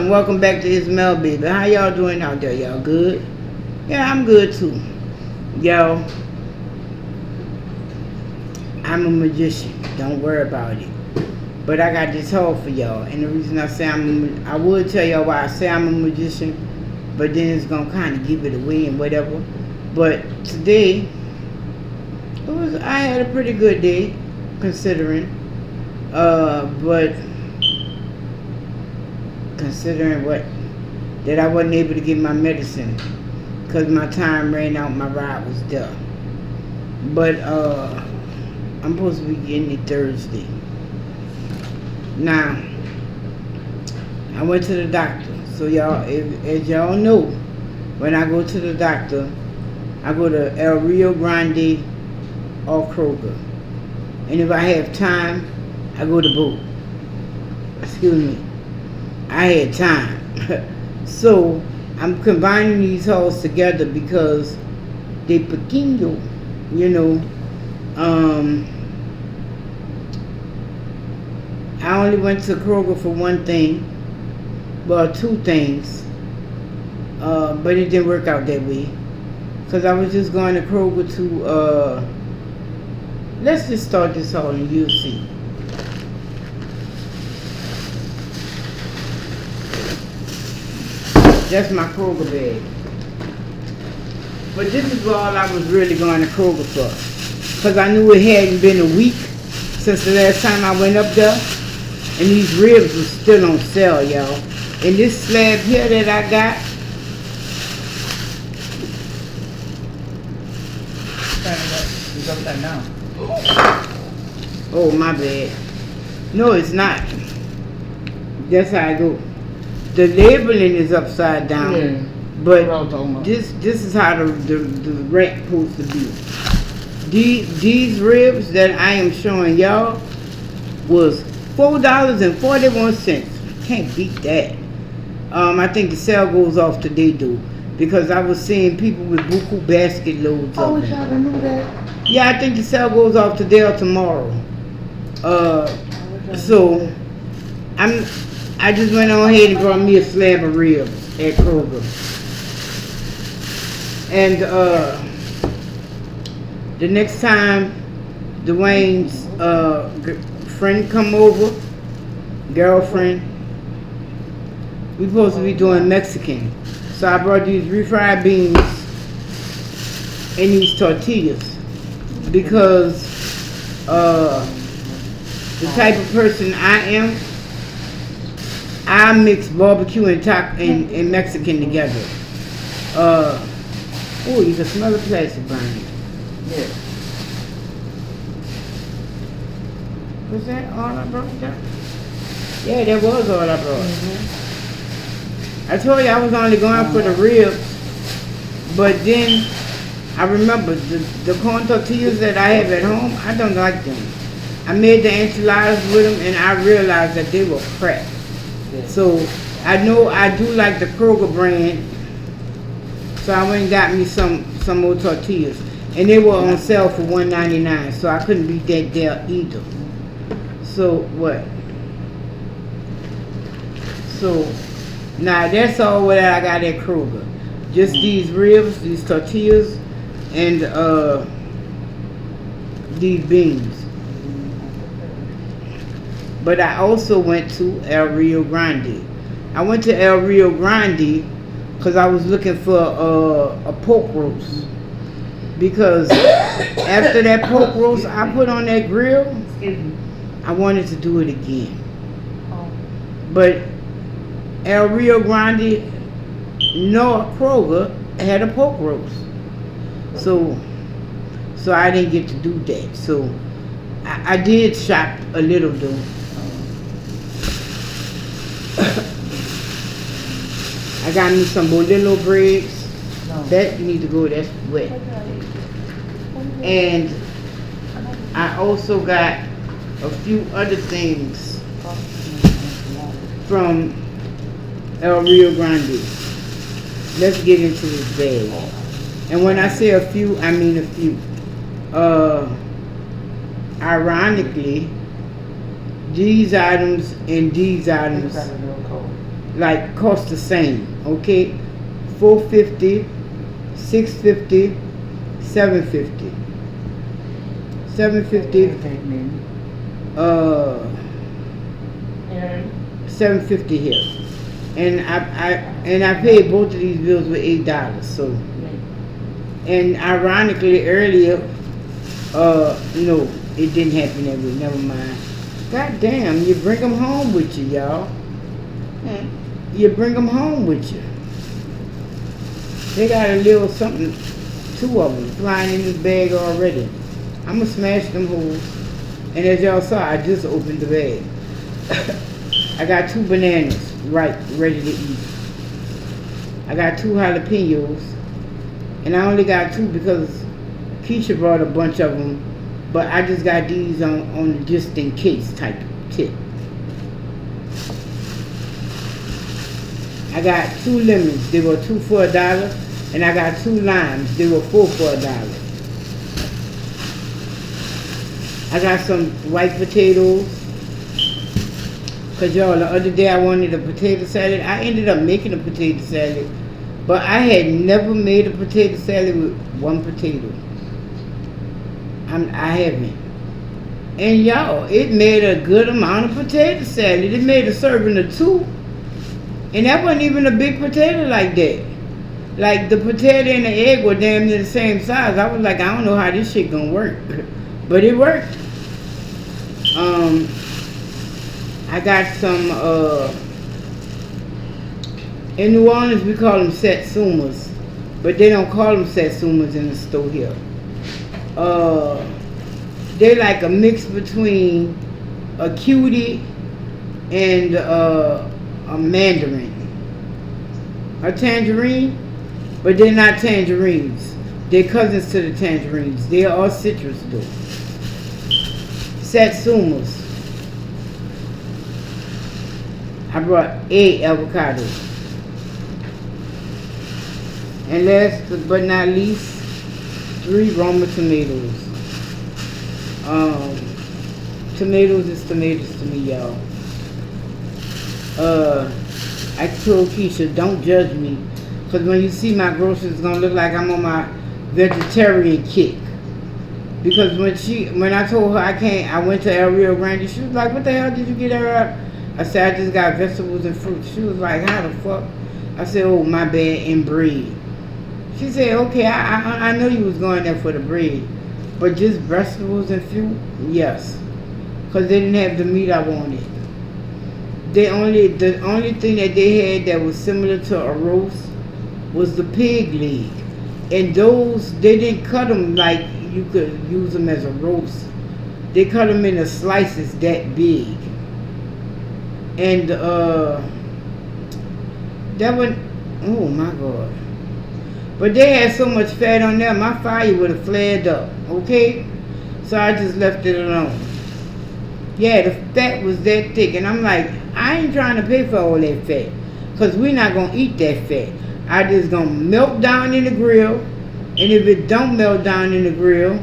And welcome back to Ismail Baby. How y'all doing out there? Y'all good? Yeah, I'm good too. Yo, I'm a magician. Don't worry about it. But I got this haul for y'all. And the reason I say I would tell y'all why I say I'm a magician, but then it's gonna kind of give it away and whatever. But today, I had a pretty good day, considering. But considering what? That I wasn't able to get my medicine because my time ran out, my ride was done. But I'm supposed to be getting it Thursday. Now, I went to the doctor. So y'all, as y'all know, when I go to the doctor, I go to El Rio Grande or Kroger. And if I have time, I go to both. Excuse me. I had time. So I'm combining these hauls together because they pequeño, you know. I only went to Kroger for one thing, well, two things, but it didn't work out that way. Because I was just going to Kroger to, let's just start this haul and you'll see. That's my Kroger bag. But this is all I was really going to Kroger for. Because I knew it hadn't been a week since the last time I went up there. And these ribs were still on sale, y'all. And this slab here that I got. It's upside down. Oh, my bad. No, it's not. That's how I go. The labeling is upside down, Yeah. but this is how the rack supposed to be. These ribs that I am showing y'all was $4.41. Can't beat that. I think the sale goes off today though, because I was seeing people with buku basket loads I of wish them. I knew that. Yeah, I think the sale goes off today or tomorrow. So I just went on ahead and brought me a slab of ribs at Kroger. And the next time Dwayne's friend come over, girlfriend, we supposed to be doing Mexican. So I brought these refried beans and these tortillas because the type of person I am, I mix barbecue and Mexican together. Oh, you can smell the plastic burning. Yeah. Was that all I brought down? Yeah, that was all I brought. I told you I was only going for the ribs, but then I remember the corn tortillas that I have at home, I don't like them. I made the enchiladas with them and I realized that they were crap. Yeah. So I know I do like the Kroger brand, so I went and got me some more tortillas, and they were on sale for $1.99, so I couldn't beat that there either. So what? So now that's all what I got at Kroger. Just these ribs, these tortillas, and these beans. But I also went to El Rio Grande. I went to El Rio Grande because I was looking for a pork roast. Because after that pork roast I put on that grill, I wanted to do it again. But El Rio Grande, no, Kroger had a pork roast. So I didn't get to do that. So I did shop a little though. I got me some Bolillo breads. That need to go, that's wet. And I also got a few other things from El Rio Grande. Let's get into this bag. And when I say a few, I mean a few. Ironically, these items and these items like cost the same, okay? 450, 650, 750. 750, uh, 750 here. And I paid both of these bills with $8. So, and ironically earlier, no, it didn't happen that way. Never mind. God damn, you bring them home with you, y'all. You bring them home with you. They got a little something, 2 of them flying in this bag already. I'm gonna smash them holes. And as y'all saw, I just opened the bag. I got 2 bananas, right, ready to eat. I got 2 jalapenos. And I only got 2 because Keisha brought a bunch of them. But I just got these on the just in case type tip. I got 2 lemons. They were 2 for $1. And I got 2 limes. They were 4 for $1. I got some white potatoes. Cause y'all, the other day I wanted a potato salad. I ended up making a potato salad. But I had never made a potato salad with 1 potato. I haven't. And y'all, it made a good amount of potato salad. It made a serving of 2. And that wasn't even a big potato like that. Like the potato and the egg were damn near the same size. I was like, I don't know how this shit gonna work. But it worked. I got some, in New Orleans we call them satsumas. But they don't call them satsumas in the store here. They're like a mix between a cutie and a mandarin. A tangerine, but they're not tangerines. They're cousins to the tangerines. They are all citrus though. Satsumas. I brought 8 avocados. And last but not least, 3 Roma tomatoes. Tomatoes is tomatoes to me, y'all. I told Keisha, don't judge me. Because when you see my groceries, it's going to look like I'm on my vegetarian kick. Because when I told her I went to El Rio Grande, she was like, what the hell did you get her? I said, I just got vegetables and fruit. She was like, how the fuck? I said, oh, my bad, and bread. She said, okay, I know you was going there for the bread. But just vegetables and fruit? Yes. Because they didn't have the meat I wanted. The only thing that they had that was similar to a roast was the pig leg. And those, they didn't cut them like you could use them as a roast. They cut them into slices that big. And that one, oh my God. But they had so much fat on there, my fire would have flared up, okay? So I just left it alone. Yeah, the fat was that thick. And I'm like, I ain't trying to pay for all that fat. Because we're not going to eat that fat. I just going to melt down in the grill. And if it don't melt down in the grill,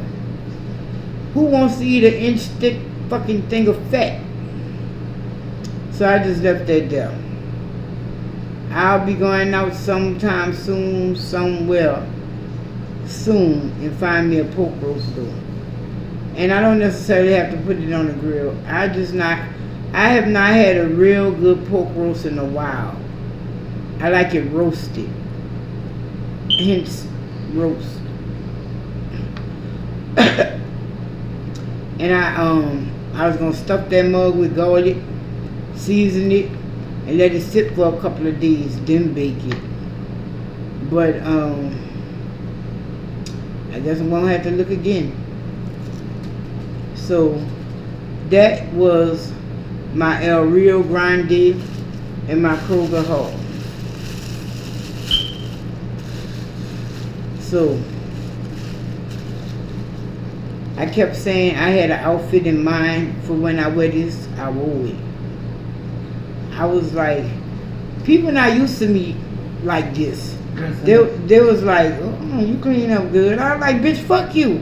who wants to eat an inch thick fucking thing of fat? So I just left that there. I'll be going out sometime soon, somewhere soon, and find me a pork roast though. And I don't necessarily have to put it on the grill. I have not had a real good pork roast in a while. I like it roasted. Hence, roast. And I was gonna stuff that mug with garlic, season it, and let it sit for a couple of days, then bake it. But I guess I'm gonna have to look again. So that was my El Rio Grande and my Kroger haul. So I kept saying I had an outfit in mind for when I wear this, I wore it. I was like, people not used to me like this. They was like, oh, you clean up good. I was like, bitch, fuck you.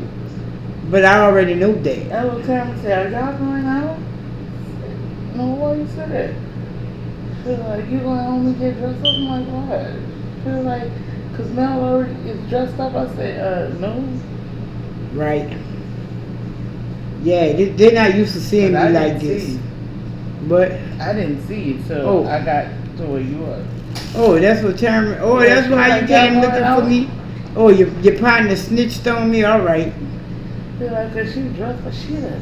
But I already know that. I was trying to say, are y'all going out? No, why you said that? She was like, you gonna help me get dressed up? I'm like, what? She was like, cause Mel already is dressed up. I said, no. Right. Yeah, they're not used to seeing me I like didn't this. see. But I didn't see it, so Oh. I got to where you were. oh, that's what Tamara. Oh, Yeah, that's she was why you like, came "Y'all looking going for me. Oh, your partner snitched on me. All right. She like, cause she dressed, but she looked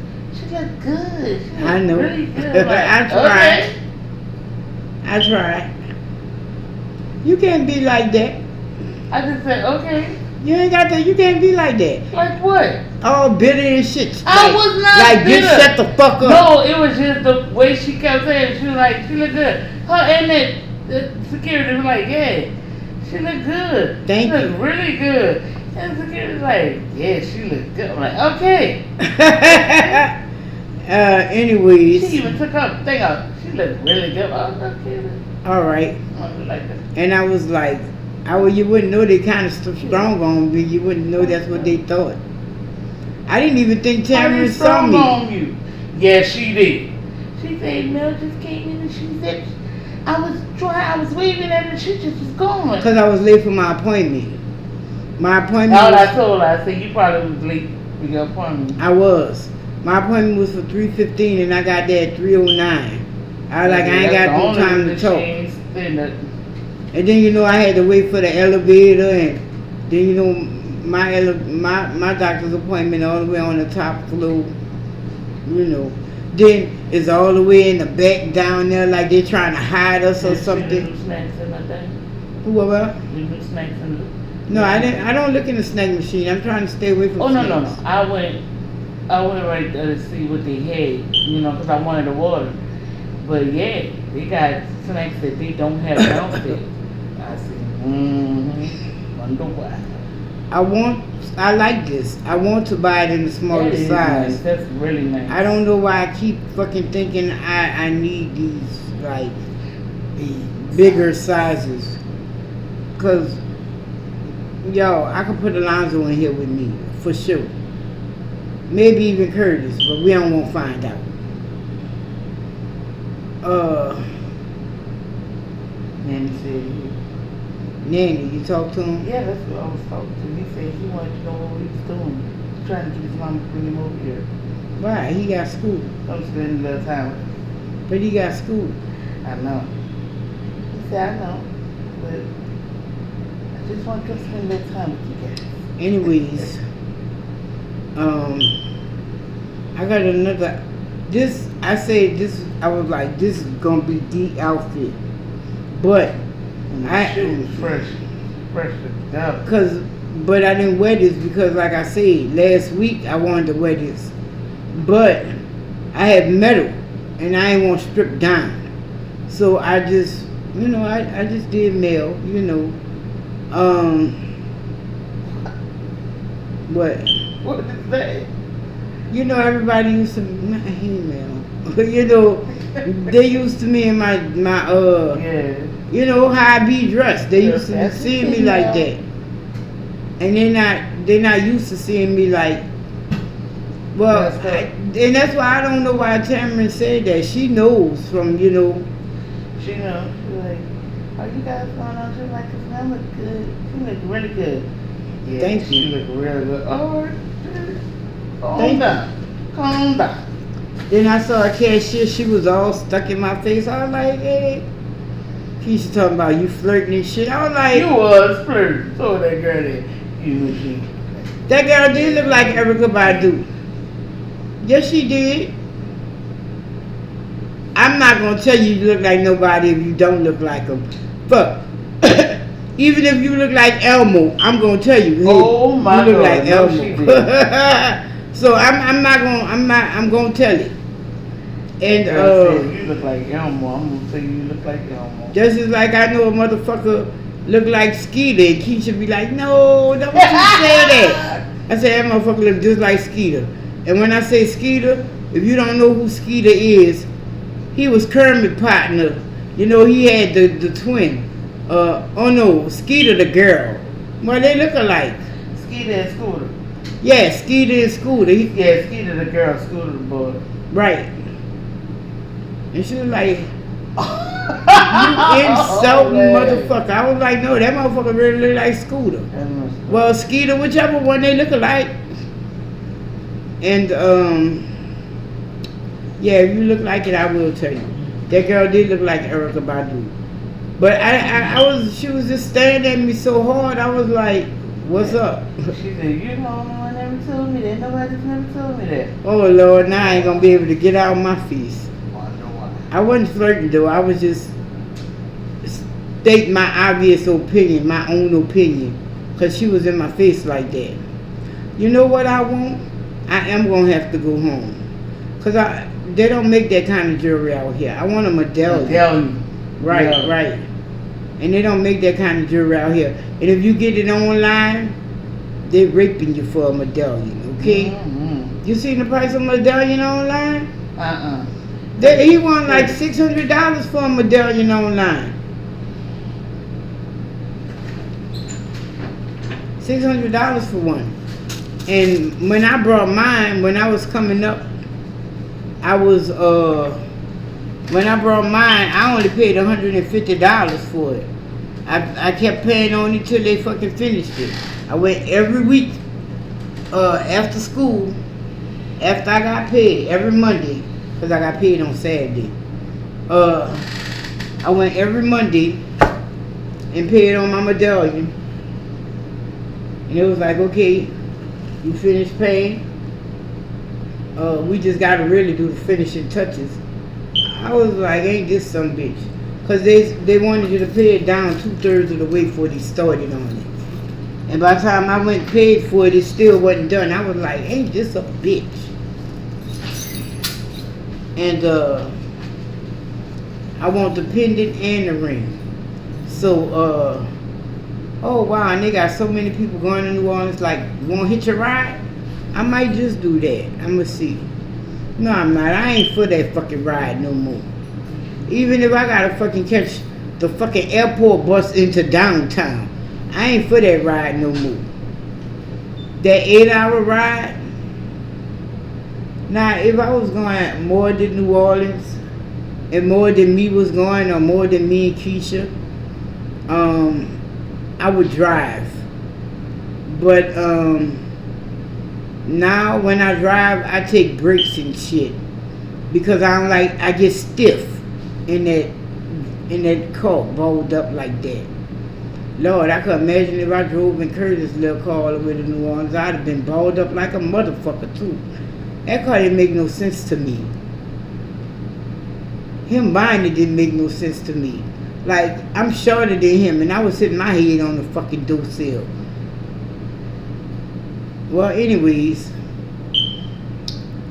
good. She looked I know. really good. Like, I tried. okay. I tried. You can't be like that. I just said, okay. You ain't got that. You can't be like that. Like what? All bitter and shit. I was not like, bitter. bitch, shut the fuck up. No, it was just the way she kept saying. She was like, she looked good. Her and the security was like, yeah, she looked good. Thank she you. looked really good. And the security was like, yeah, she looked good. I'm like, okay. Anyways. She even took her thing out. She looked really good. I was like, okay. All right. I was like that. And I was like, you wouldn't know they kind of strong on me. You wouldn't know that's what they thought. I didn't even think Tamara saw strong me. on you. Yes, she did. She said Mel just came in and she said I was waving at her and she just was gone. Because I was late for my appointment. My appointment All I was, told her, I said you probably was late for your appointment. I was. My appointment was for 3:15 and I got there at 3:09. I was like, I ain't got no time to talk. And then, you know, I had to wait for the elevator, and then, you know, my doctor's appointment all the way on the top floor, you know. Then it's all the way in the back down there like they're trying to hide us or something. You snacks in that day? Whoever? You do snacks in the... No, I don't look in the snack machine. I'm trying to stay away from snacks. No. I went right there to see what they had, you know, because I wanted to order. But yeah, they got snacks that they don't have downstairs. I said, wonder why. I like this. I want to buy it in the smaller That is size. nice. That's really nice. I don't know why I keep fucking thinking I need these, like, bigger sizes. Cause, yo, I could put Alonzo in here with me, for sure. Maybe even Curtis, but we don't want to find out. Nanny said, Nanny, you talk to him? yeah, that's what I was talking to. He said he wanted to know what he was doing. He's trying to get his mom to bring him over here. Why? He got school. I'm spending a little time with him. But he got school. I know. He said, I know. But I just want to spend a little time with you guys. Anyways, I got another. I was like, this is gonna be the outfit, but Shit was fresh to death. but I didn't wear this because, like I said, last week I wanted to wear this, but I had metal and I ain't want to strip down, so I just, you know, I just did male, you know, what? What is that? You know, everybody used to not male. You know, they used to me in my Yeah. you know how I be dressed. They used to That's see the me thing, like now. that, and they're not used to seeing me like. Well, That's right. and that's why I don't know why Tamara said that. She knows from, you know. She knows. She's like, are you guys going on? She's like, cause I look good. She look really good. Yeah, Thank she you. look really good. Oh, calm Thank down. Calm down. Then I saw a cashier. She was all stuck in my face. I was like, hey. Keisha talking about you flirting and shit. I was like, You was flirting. So that girl that you that girl did look like Erykah Badu. Yes, she did. I'm not gonna tell you you look like nobody if you don't look like them. Fuck. Even if you look like Elmo, I'm gonna tell you. Hey, Oh my you look God, like no, Elmo. she did. So I'm gonna tell it. And Girl said, you look like Elmo. I'm gonna say you look like Elmo. just as like I know a motherfucker look like Skeeter, and Keisha be like, no, don't you say that. I say that motherfucker look just like Skeeter. And when I say Skeeter, if you don't know who Skeeter is, he was Kermit partner. You know, he had the twin. Oh no, Skeeter the girl. Well, they look alike. Skeeter and Scooter. Yeah, Skeeter and Scooter. Yeah, Skeeter the girl, Scooter the boy. Right. And she was like, You insulting man. motherfucker. I was like, no, that motherfucker really look like Scooter. That must be- Well, Skeeter, whichever one they look alike. And yeah, if you look like it, I will tell you. That girl did look like Erica Badu. But she was just staring at me so hard. I was like, what's up? She said, you the only one never told me that. Nobody's never told me that. Oh Lord, now I ain't gonna be able to get out of my face. I wasn't flirting though. I was just stating my obvious opinion, my own opinion, cause she was in my face like that. You know what I want? I am gonna have to go home, cause they don't make that kind of jewelry out here. I want a medallion. Right, Yeah. right. And they don't make that kind of jewelry out here. And if you get it online, they're raping you for a medallion, okay? Mm-hmm. You seen the price of a medallion online? Uh-uh. He won like $600 for a medallion online. $600 for one. And when I brought mine, when I was coming up, when I brought mine, I only paid $150 for it. I kept paying on it till they fucking finished it. I went every week after school, after I got paid, every Monday, because I got paid on Saturday. I went every Monday and paid on my medallion. And it was like, okay, you finished paying. We just got to really do the finishing touches. I was like, ain't this some bitch? Because they wanted you to pay it down 2/3 of the way before they started on it. And by the time I went and paid for it, it still wasn't done. I was like, ain't this a bitch? And I want the pendant and the ring. So, oh wow, and they got so many people going to New Orleans, like, you want to hitch a ride? I might just do that. I'm going to see. No, I'm not. I ain't for that fucking ride no more. Even if I gotta fucking catch the fucking airport bus into downtown, I ain't for that ride no more. That 8-hour ride? Now, if I was going more than New Orleans, and more than me was going, or more than me and Keisha, I would drive. But now when I drive, I take breaks and shit, because I get stiff in that car, balled up like that. Lord, I could imagine if I drove in Curtis' little car all the way to New Orleans, I'd have been balled up like a motherfucker too. That car didn't make no sense to me. Him buying it didn't make no sense to me. Like, I'm shorter than him, and I was hitting my head on the fucking door sill. Well, anyways,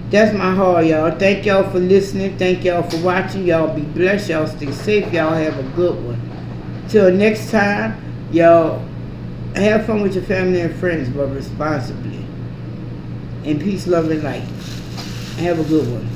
that's my haul, y'all. Thank y'all for listening. Thank y'all for watching. Y'all be blessed. Y'all stay safe. Y'all have a good one. Till next time, y'all have fun with your family and friends, but responsibly. And peace, love, and light. Have a good one.